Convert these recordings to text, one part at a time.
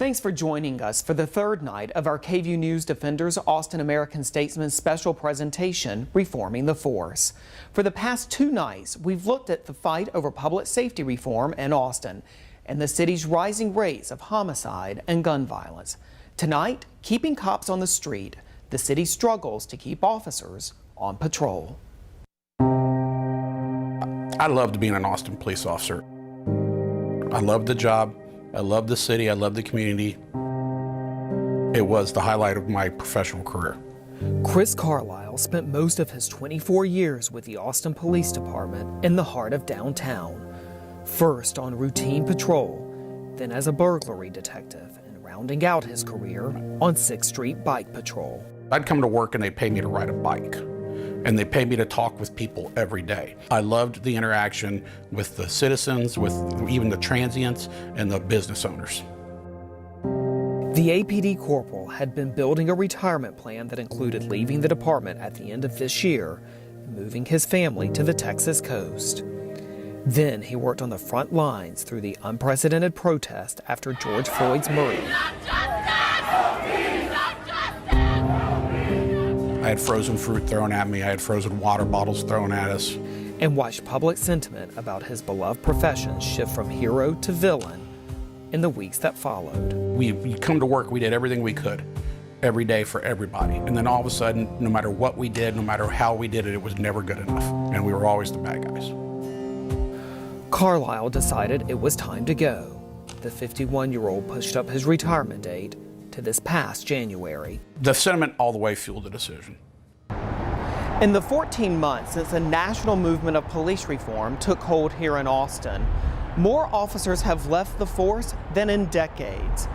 Thanks for joining us for the third night of our KVUE News Defenders Austin American Statesman special presentation, Reforming the Force. For the past 2 nights, we've looked at the fight over public safety reform in Austin and the city's rising rates of homicide and gun violence. Tonight, keeping cops on the street, the city struggles to keep officers on patrol. I loved being an Austin police officer. I loved the job. I love the city, I love the community. It was the highlight of my professional career. Chris Carlisle spent most of his 24 years with the Austin Police Department in the heart of downtown. First on routine patrol, then as a burglary detective, and rounding out his career on 6th Street Bike Patrol. I'd come to work and they paid me to ride a bike. And they paid me to talk with people every day. I loved the interaction with the citizens, with even the transients and the business owners. The APD corporal had been building a retirement plan that included leaving the department at the end of this year and moving his family to the Texas coast. Then he worked on the front lines through the unprecedented protest after George Floyd's murder. I had frozen fruit thrown at me. I had frozen water bottles thrown at us. And watched public sentiment about his beloved profession shift from hero to villain in the weeks that followed. We come to work, we did everything we could every day for everybody. And then all of a sudden, no matter what we did, no matter how we did it, it was never good enough. And we were always the bad guys. Carlisle decided it was time to go. The 51-year-old pushed up his retirement date to this past January. The sentiment all the way fueled the decision. In the 14 months since a national movement of police reform took hold here in Austin, more officers have left the force than in decades.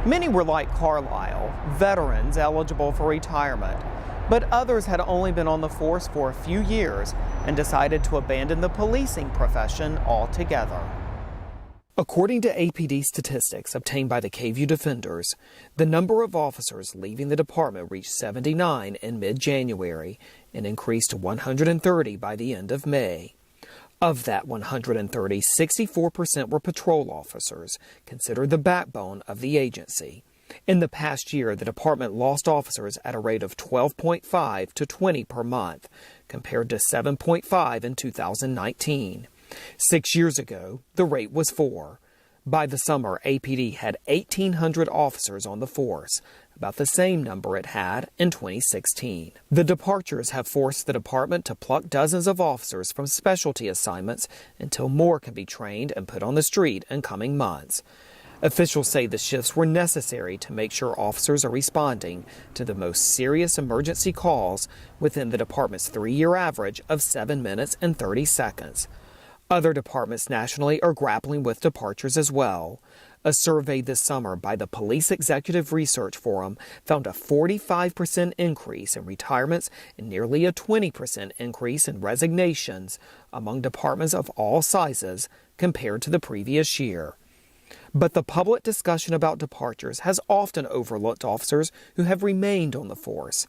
Many were like Carlisle, veterans eligible for retirement, but others had only been on the force for a few years and decided to abandon the policing profession altogether. According to APD statistics obtained by the KVUE Defenders, the number of officers leaving the department reached 79 in mid-January and increased to 130 by the end of May. Of that 130, 64% were patrol officers, considered the backbone of the agency. In the past year, the department lost officers at a rate of 12.5 to 20 per month, compared to 7.5 in 2019. 6 years ago, the rate was 4. By the summer, APD had 1,800 officers on the force, about the same number it had in 2016. The departures have forced the department to pluck dozens of officers from specialty assignments until more can be trained and put on the street in coming months. Officials say the shifts were necessary to make sure officers are responding to the most serious emergency calls within the department's 3-year average of 7 minutes and 30 seconds. Other departments nationally are grappling with departures as well. A survey this summer by the Police Executive Research Forum found a 45% increase in retirements and nearly a 20% increase in resignations among departments of all sizes compared to the previous year. But the public discussion about departures has often overlooked officers who have remained on the force.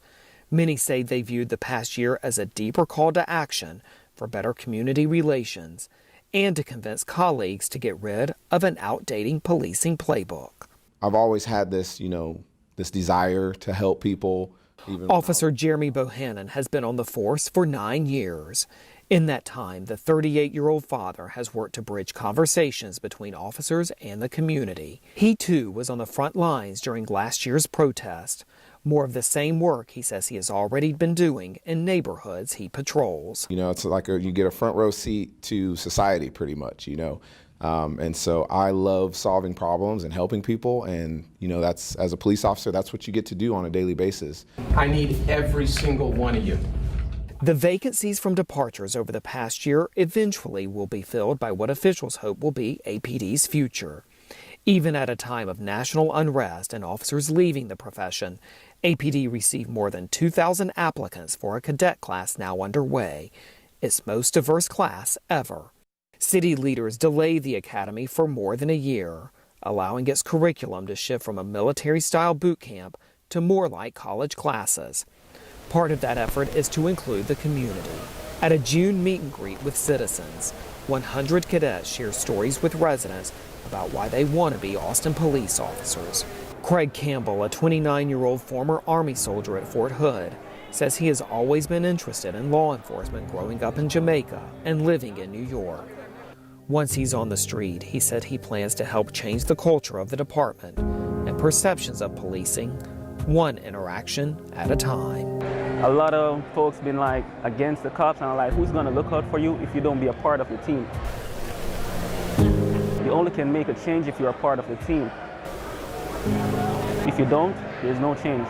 Many say they viewed the past year as a deeper call to action for better community relations and to convince colleagues to get rid of an outdated policing playbook. I've always had this, this desire to help people. Officer Jeremy Bohannon has been on the force for 9 years. In that time, the 38-year-old father has worked to bridge conversations between officers and the community. He, too, was on the front lines during last year's protest. More of the same work he says he has already been doing in neighborhoods he patrols. It's like you get a front row seat to society pretty much, and so I love solving problems and helping people. And, that's, as a police officer, that's what you get to do on a daily basis. I need every single one of you. The vacancies from departures over the past year eventually will be filled by what officials hope will be APD's future. Even at a time of national unrest and officers leaving the profession, APD received more than 2,000 applicants for a cadet class now underway, its most diverse class ever. City leaders delayed the academy for more than a year, allowing its curriculum to shift from a military-style boot camp to more like college classes. Part of that effort is to include the community. At a June meet and greet with citizens, 100 cadets share stories with residents about why they want to be Austin police officers. Craig Campbell, a 29-year-old former Army soldier at Fort Hood, says he has always been interested in law enforcement growing up in Jamaica and living in New York. Once he's on the street, he said he plans to help change the culture of the department and perceptions of policing, one interaction at a time. A lot of folks been like against the cops, and I'm like, who's gonna look out for you if you don't be a part of the team? You only can make a change if you're a part of the team. If you don't, there's no change.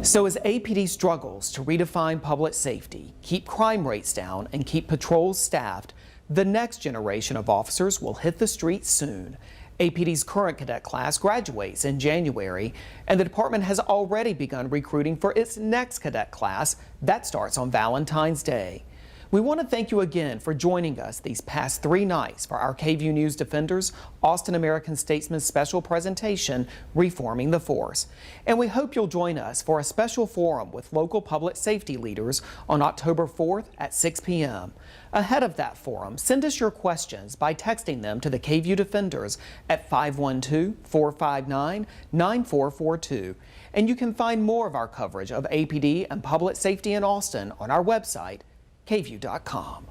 So as APD struggles to redefine public safety, keep crime rates down, and keep patrols staffed, the next generation of officers will hit the streets soon. APD's current cadet class graduates in January, and the department has already begun recruiting for its next cadet class that starts on Valentine's Day. We want to thank you again for joining us these past 3 nights for our KVUE News Defenders Austin American Statesman special presentation, Reforming the Force. And we hope you'll join us for a special forum with local public safety leaders on October 4th at 6 p.m. Ahead of that forum, send us your questions by texting them to the KVUE Defenders at 512-459-9442. And you can find more of our coverage of APD and public safety in Austin on our website, KVUE.com.